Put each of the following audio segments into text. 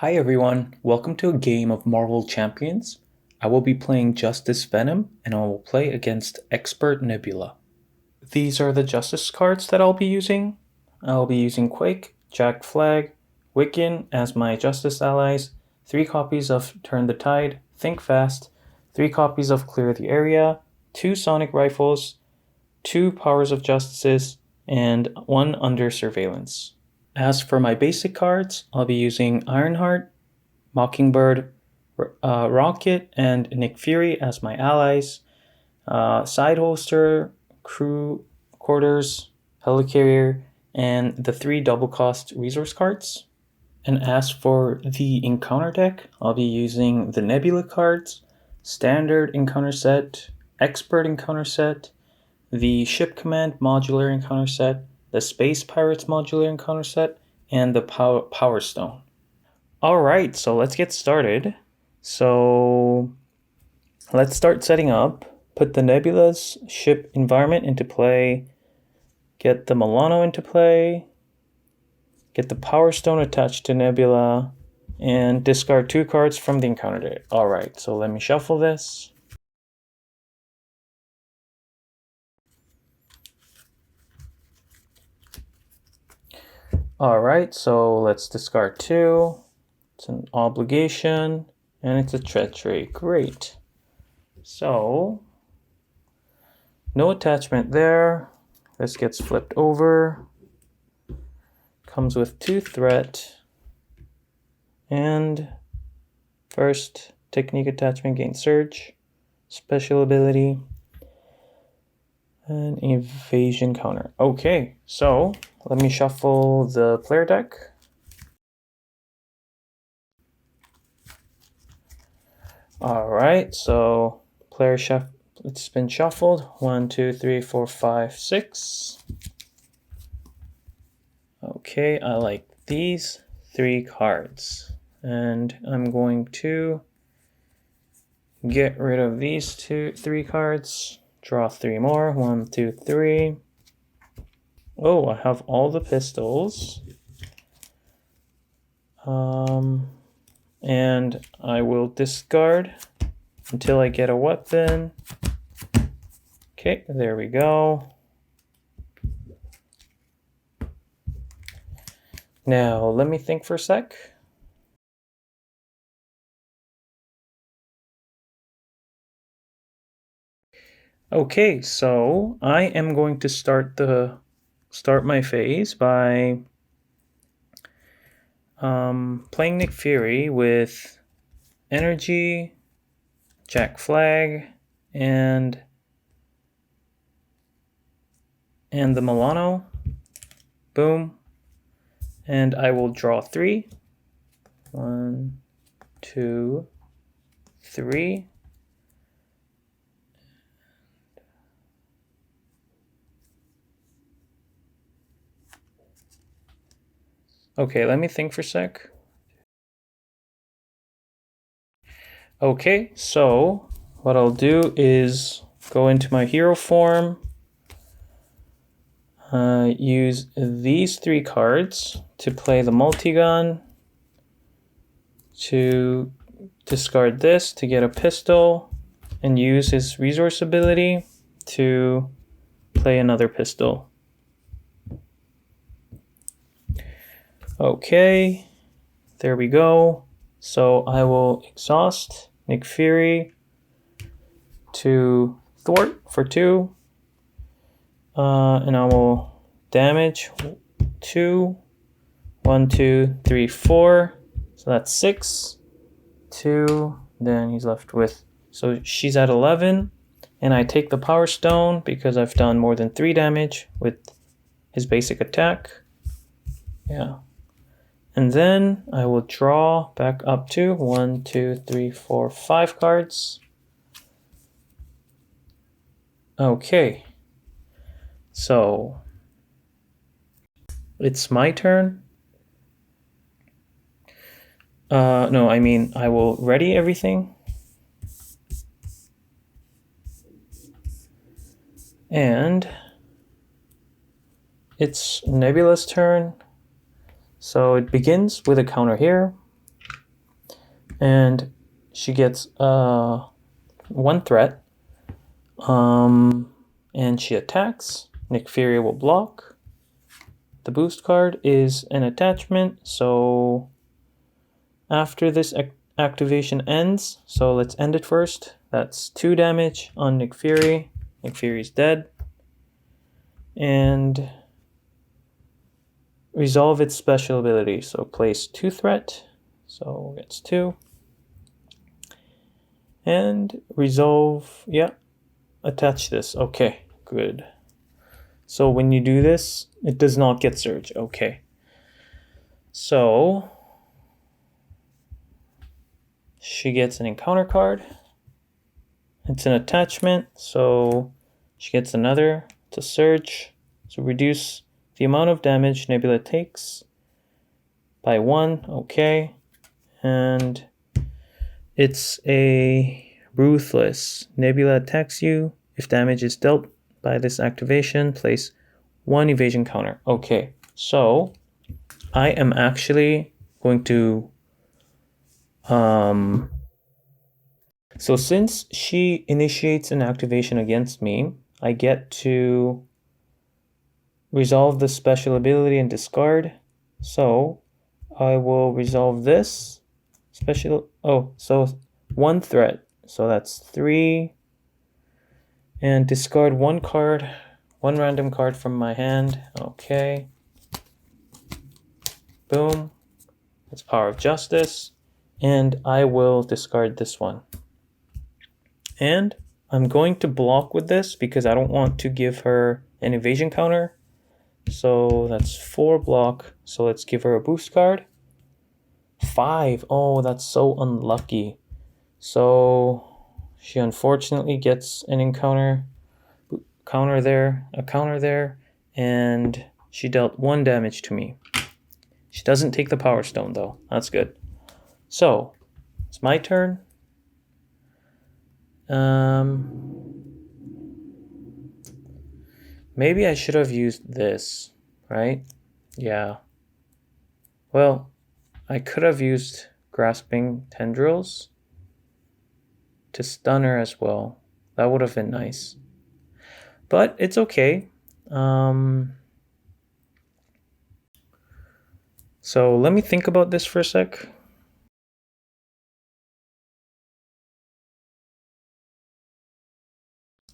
Hi everyone, welcome to a game of Marvel Champions. I will be playing Justice Venom and I will play against Expert Nebula. These are the Justice cards that I'll be using. I'll be using Quake, Jack Flag, Wiccan as my Justice allies, 3 copies of Turn the Tide, Think Fast, 3 copies of Clear the Area, 2 Sonic Rifles, 2 Powers of Justices, and 1 Under Surveillance. As for my basic cards, I'll be using Ironheart, Mockingbird, Rocket, and Nick Fury as my allies, Side Holster, Crew Quarters, Helicarrier, and the 3 double cost resource cards. And as for the encounter deck, I'll be using the Nebula cards, Standard Encounter Set, Expert Encounter Set, the Ship Command Modular Encounter Set, the Space Pirates Modular Encounter Set, and the Power Stone. Alright, so let's get started. So let's start setting up. Put the Nebula's ship environment into play. Get the Milano into play. Get the Power Stone attached to Nebula. And discard 2 cards from the encounter deck. Alright, so let me shuffle this. Alright, so let's discard 2. It's an obligation, and it's a treachery. Great. So, no attachment there. This gets flipped over. Comes with 2 threat. And first, technique attachment gains surge. Special ability. And evasion counter. Okay, so let me shuffle the player deck. Alright, so player it's been shuffled. 1, 2, 3, 4, 5, 6. Okay, I like these 3 cards. And I'm going to get rid of these 3 cards. Draw 3 more. 1, 2, 3. Oh, I have all the pistols. And I will discard until I get a weapon. Okay, there we go. Now, let me think for a sec. Okay, so I am going to start my phase by playing Nick Fury with Energy, Jack Flag, and the Milano. Boom. And I will draw 3. 1, 2, 3. Okay, let me think for a sec. Okay, so what I'll do is go into my hero form, use these 3 cards to play the multi-gun, to discard this to get a pistol, and use his resource ability to play another pistol. Okay, there we go. So I will exhaust Nick Fury to thwart for 2. And I will damage 2. 1, 2, 3, 4. So that's 6. 2. Then he's left with. So she's at 11. And I take the Power Stone because I've done more than 3 damage with his basic attack. Yeah. And then I will draw back up to 1, 2, 3, 4, 5 cards. Okay. So it's my turn. No, I mean, I will ready everything. And it's Nebula's turn. So it begins with a counter here. And she gets 1 threat. And she attacks. Nick Fury will block. The boost card is an attachment, so after this activation ends, so let's end it first. That's 2 damage on Nick Fury. Nick Fury's dead. And resolve its special ability. So place 2 threat. So it's 2. And resolve, yeah, attach this. Okay, good. So when you do this, it does not get surge. Okay. So she gets an encounter card. It's an attachment, so she gets another to surge. So reduce the amount of damage Nebula takes by 1. Okay. And it's a ruthless. Nebula attacks you. If damage is dealt by this activation, place 1 evasion counter. Okay, so I am actually going to so since she initiates an activation against me, I get to resolve the special ability and discard. So I will resolve this special. Oh, so 1 threat. So that's 3. And discard 1 card, 1 random card from my hand. Okay. Boom. It's Power of Justice. And I will discard this one. And I'm going to block with this because I don't want to give her an evasion counter. So that's 4 block. So let's give her a boost card. 5. Oh, that's so unlucky. So she unfortunately gets an a counter there, and she dealt 1 damage to me. She doesn't take the Power Stone though. That's good. So it's my turn. Maybe I should have used this, right? Yeah. Well, I could have used Grasping Tendrils to stun her as well. That would have been nice. But it's okay. So let me think about this for a sec.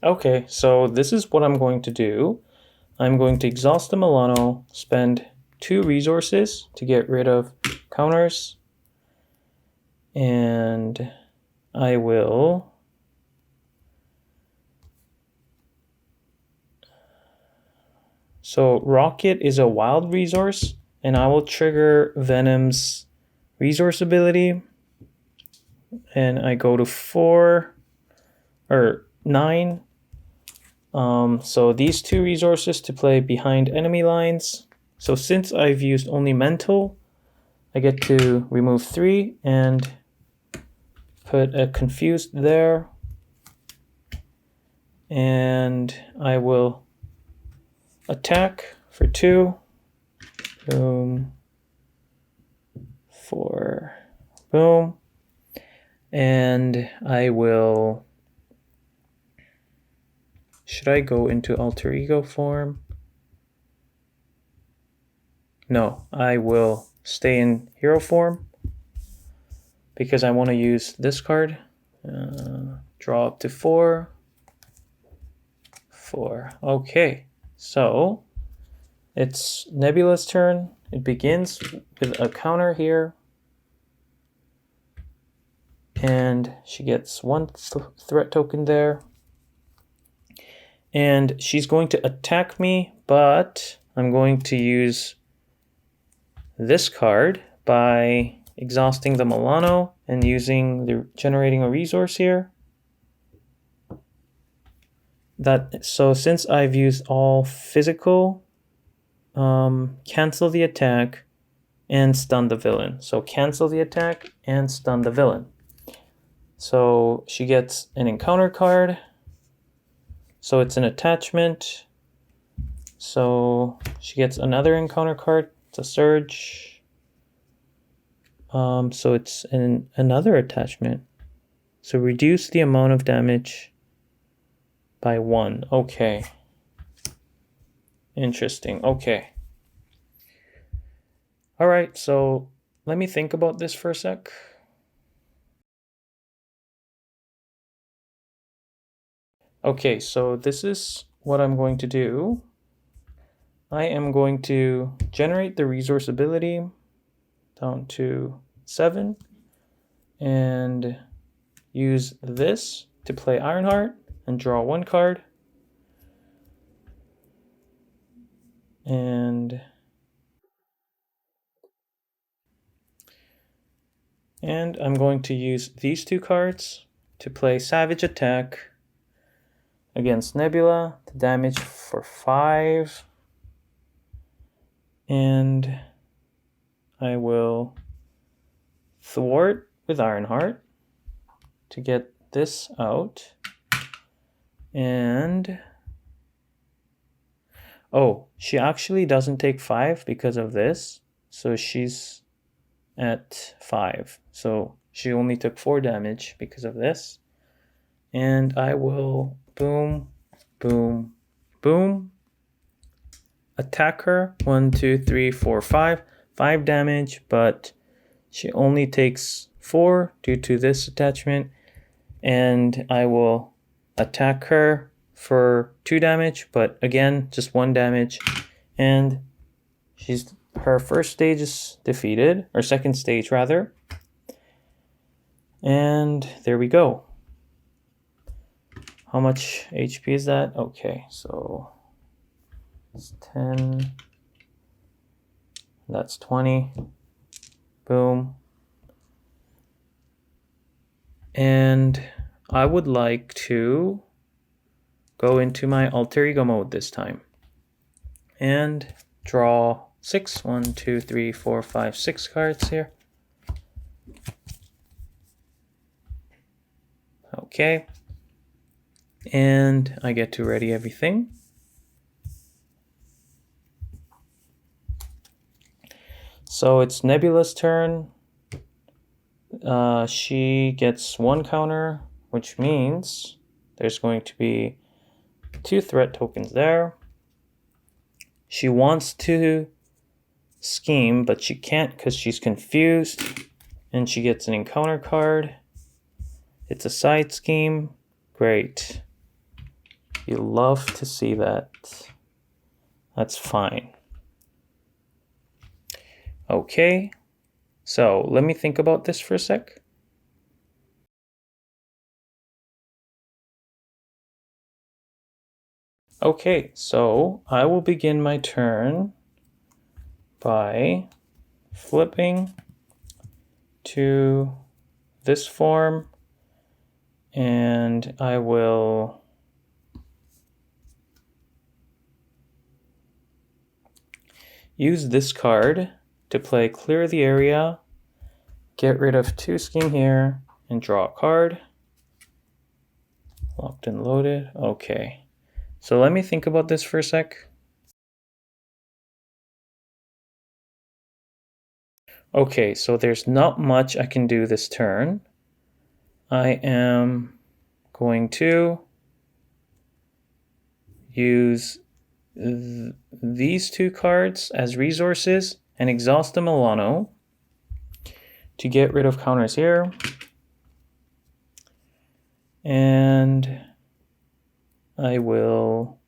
Okay, so this is what I'm going to do. I'm going to exhaust the Milano, spend 2 resources to get rid of counters, and I will so Rocket is a wild resource, and I will trigger Venom's resource ability, and I go to 4 or 9. So these 2 resources to play behind enemy lines. So since I've used only mental, I get to remove 3 and put a confused there. And I will attack for 2. Boom. 4. Boom. And I will... Should I go into alter ego form? No, I will stay in hero form because I want to use this card. Draw up to 4. 4. Okay, so it's Nebula's turn. It begins with a counter here. And she gets 1 threat token there. And she's going to attack me, but I'm going to use this card by exhausting the Milano and generating a resource here. So since I've used all physical, cancel the attack and stun the villain. So cancel the attack and stun the villain. So she gets an encounter card. So it's an attachment. So she gets another encounter card. It's a surge. So it's another attachment. So reduce the amount of damage by 1. Okay. Interesting. Okay. All right, so let me think about this for a sec. Okay, so this is what I'm going to do. I am going to generate the resource ability down to 7 and use this to play Ironheart and draw 1 card. And I'm going to use these 2 cards to play Savage Attack against Nebula to damage for 5. And I will thwart with Ironheart to get this out. And oh, she actually doesn't take 5 because of this. So she's at 5. So she only took 4 damage because of this. And I will boom, boom, boom. Attack her. 1, 2, 3, 4, 5. 5 damage, but she only takes 4 due to this attachment. And I will attack her for 2 damage, but again, just 1 damage. And her first stage is defeated, or second stage rather. And there we go. How much HP is that? Okay, so it's 10. That's 20. Boom. And I would like to go into my alter ego mode this time and draw 6. 1, 2, 3, 4, 5, 6 cards here. Okay. And I get to ready everything. So it's Nebula's turn. She gets 1 counter, which means there's going to be 2 threat tokens there. She wants to scheme, but she can't because she's confused. And she gets an encounter card. It's a side scheme. Great. You love to see that. That's fine. Okay. So let me think about this for a sec. Okay, so I will begin my turn by flipping to this form, and I will use this card to play Clear the Area, get rid of 2 scheme here, and draw a card. Locked and loaded. Okay. So let me think about this for a sec. Okay, so there's not much I can do this turn. I am going to use these 2 cards as resources and exhaust the Milano to get rid of counters here. And I will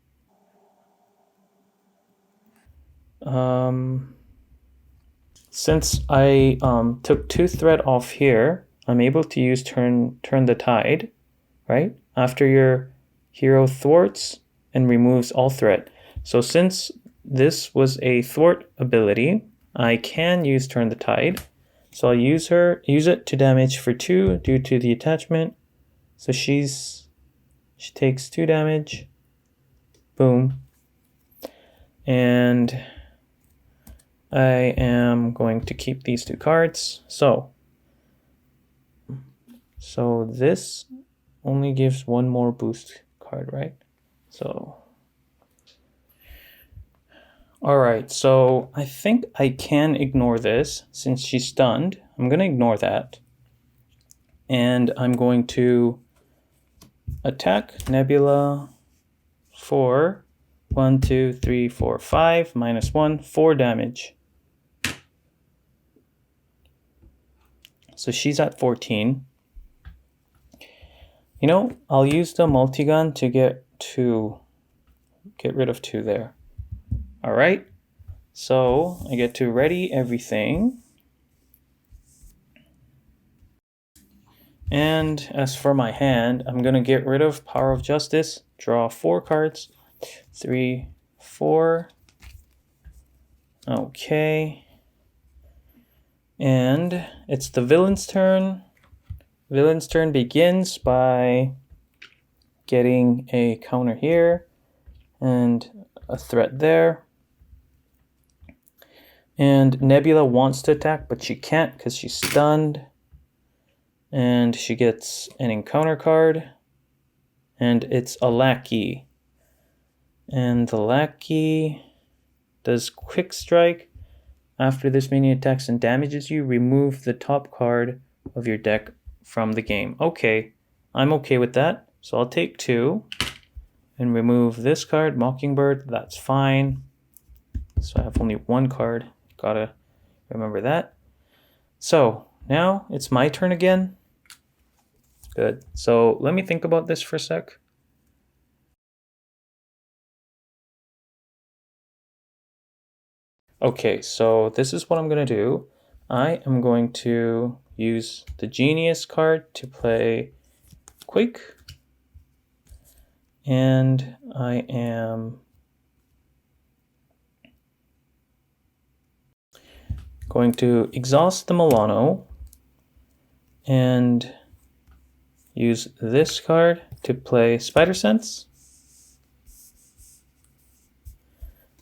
since I took 2 threat off here, I'm able to use turn the tide, right? After your hero thwarts and removes all threat. So since this was a thwart ability, I can use turn the tide. So I'll use it to damage for 2 due to the attachment. So she takes 2 damage. Boom. And I am going to keep these 2 cards. So this only gives 1 more boost card, right? So all right, so I think I can ignore this since she's stunned. I'm going to ignore that. And I'm going to attack Nebula for 1, 2, 3, 4, 5, -1, 4 damage. So she's at 14. You know, I'll use the multi-gun to get rid of 2 there. All right, so I get to ready everything. And as for my hand, I'm going to get rid of Power of Justice, draw 4 cards, 3, 4. Okay. And it's the villain's turn. Villain's turn begins by getting a counter here and a threat there. And Nebula wants to attack, but she can't because she's stunned. And she gets an encounter card. And it's a lackey. And the lackey does quick strike. After this minion attacks and damages you, remove the top card of your deck from the game. Okay, I'm okay with that. So I'll take 2 and remove this card, Mockingbird. That's fine. So I have only 1 card. Gotta remember that. So now it's my turn again. Good. So let me think about this for a sec. Okay, so this is what I'm going to do. I am going to use the Genius card to play Quake. And I am going to exhaust the Milano and use this card to play Spider Sense.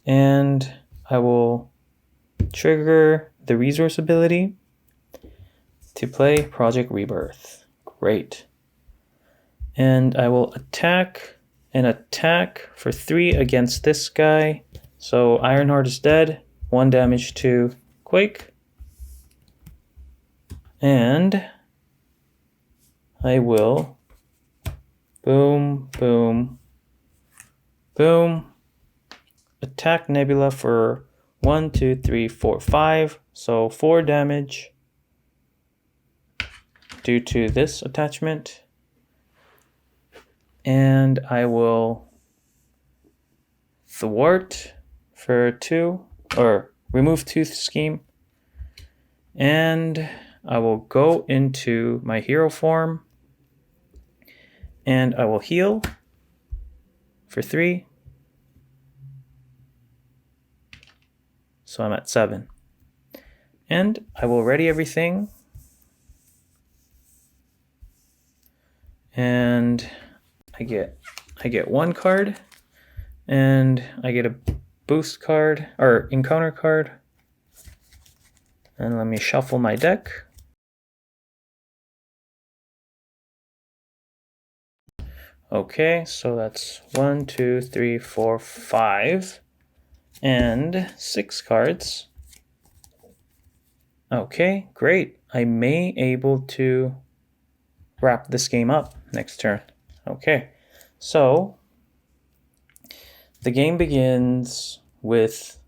And I will trigger the resource ability to play Project Rebirth. Great. And I will attack for 3 against this guy. So Ironheart is dead. 1 damage to Quake. And I will boom, boom, boom. Attack Nebula for 1, 2, 3, 4, 5. So 4 damage due to this attachment. And I will thwart for 2, or remove Tooth Scheme. And I will go into my hero form. And I will heal for 3. So I'm at 7. And I will ready everything. And I get 1 card. And I get a boost card, or encounter card. And let me shuffle my deck. Okay, so that's 1, 2, 3, 4, 5. And 6 cards. Okay, great. I may able to wrap this game up next turn. Okay, so the game begins with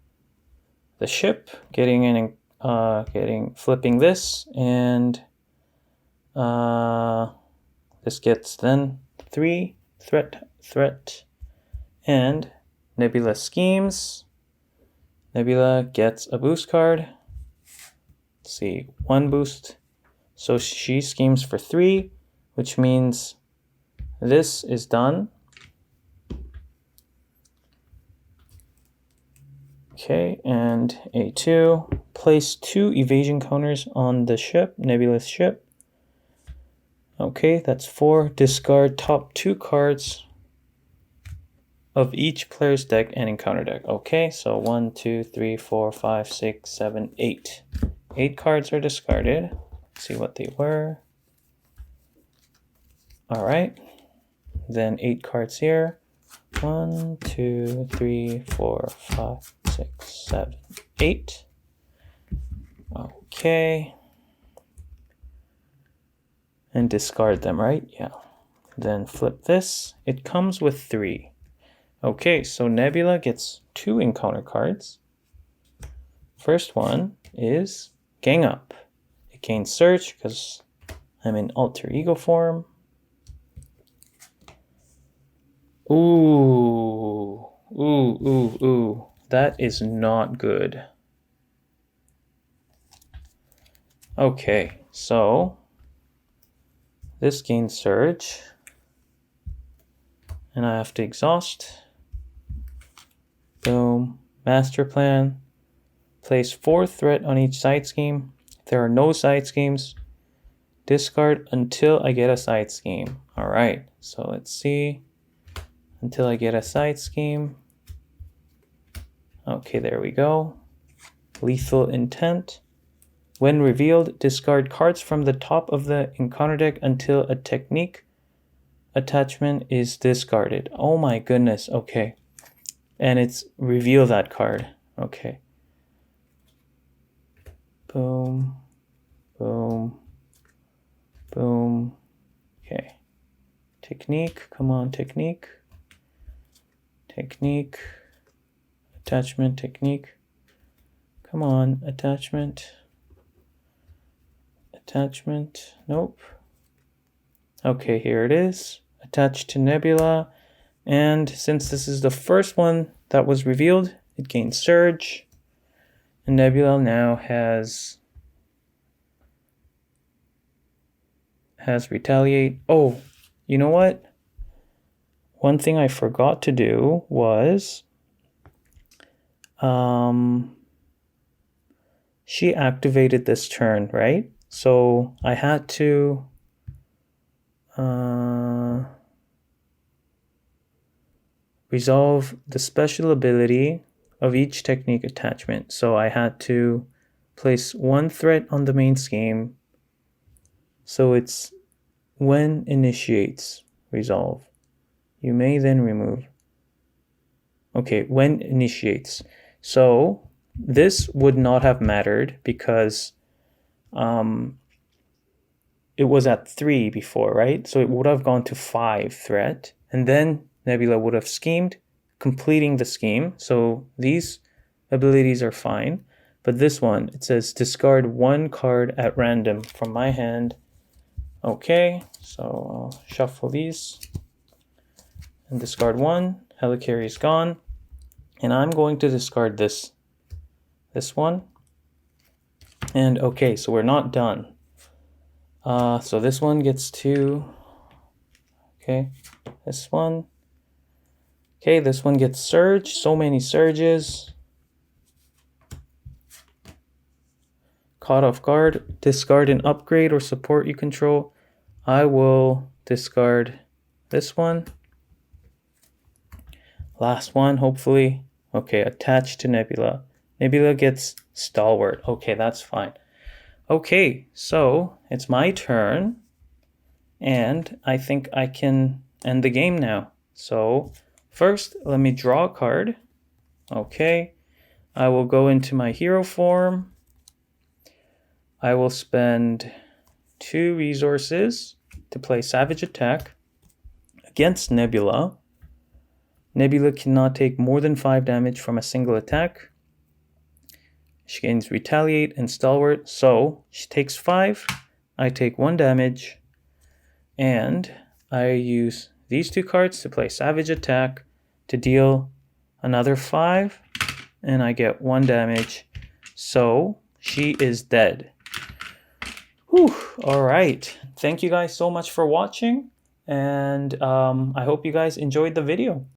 the ship flipping this, and this gets then 3 threat, and Nebula schemes. Nebula gets a boost card. Let's see, 1 boost. So she schemes for 3, which means this is done. Okay, and A2. Place 2 evasion counters on the ship, Nebula's ship. Okay, that's 4. Discard top 2 cards of each player's deck and encounter deck. Okay, so 1, 2, 3, 4, 5, 6, 7, 8. 8 cards are discarded. Let's see what they were. All right, then 8 cards here. 1, 2, 3, 4, 5, 6, 7, 8. Okay, and discard them, right? Yeah. Then flip this. It comes with 3. Okay, so Nebula gets 2 encounter cards. First one is Gang Up. It gains Surge because I'm in alter ego form. Ooh. That is not good. Okay, so this gains Surge. And I have to exhaust. Boom. Master Plan. Place 4 threat on each side scheme. If there are no side schemes, discard until I get a side scheme. Alright, so let's see. Until I get a side scheme. Okay, there we go. Lethal Intent. When revealed, discard cards from the top of the encounter deck until a technique attachment is discarded. Oh my goodness, okay. And it's reveal that card. Okay. Boom. Boom. Boom. Okay. Technique. Come on, technique. Technique. Attachment, technique. Come on, attachment. Attachment. Nope. Okay, here it is. Attached to Nebula. And since this is the first one that was revealed, it gains Surge. And Nebula now has Retaliate. Oh, you know what? One thing I forgot to do was she activated this turn, right? So I had to resolve the special ability of each technique attachment. So I had to place 1 threat on the main scheme. So it's when initiates resolve. You may then remove. Okay, when initiates. So this would not have mattered because it was at 3 before, right? So it would have gone to 5 threat. And then Nebula would have schemed, completing the scheme. So these abilities are fine. But this one, it says discard 1 card at random from my hand. Okay, so I'll shuffle these and discard 1. Helicarry is gone. And I'm going to discard this one. And okay, so we're not done. So this one gets 2. Okay, this one. Okay, this one gets Surge. So many Surges. Caught off guard. Discard an upgrade or support you control. I will discard this one. Last one, hopefully. Okay, attached to Nebula. Nebula gets Stalwart. Okay, that's fine. Okay, so it's my turn. And I think I can end the game now. So first, let me draw a card. Okay, I will go into my hero form. I will spend 2 resources to play Savage Attack against Nebula. Nebula cannot take more than 5 damage from a single attack. She gains Retaliate and Stalwart, so she takes 5. I take 1 damage. And I use these 2 cards to play Savage Attack to deal another 5. And I get 1 damage. So she is dead. Whew, all right. Thank you guys so much for watching. And I hope you guys enjoyed the video.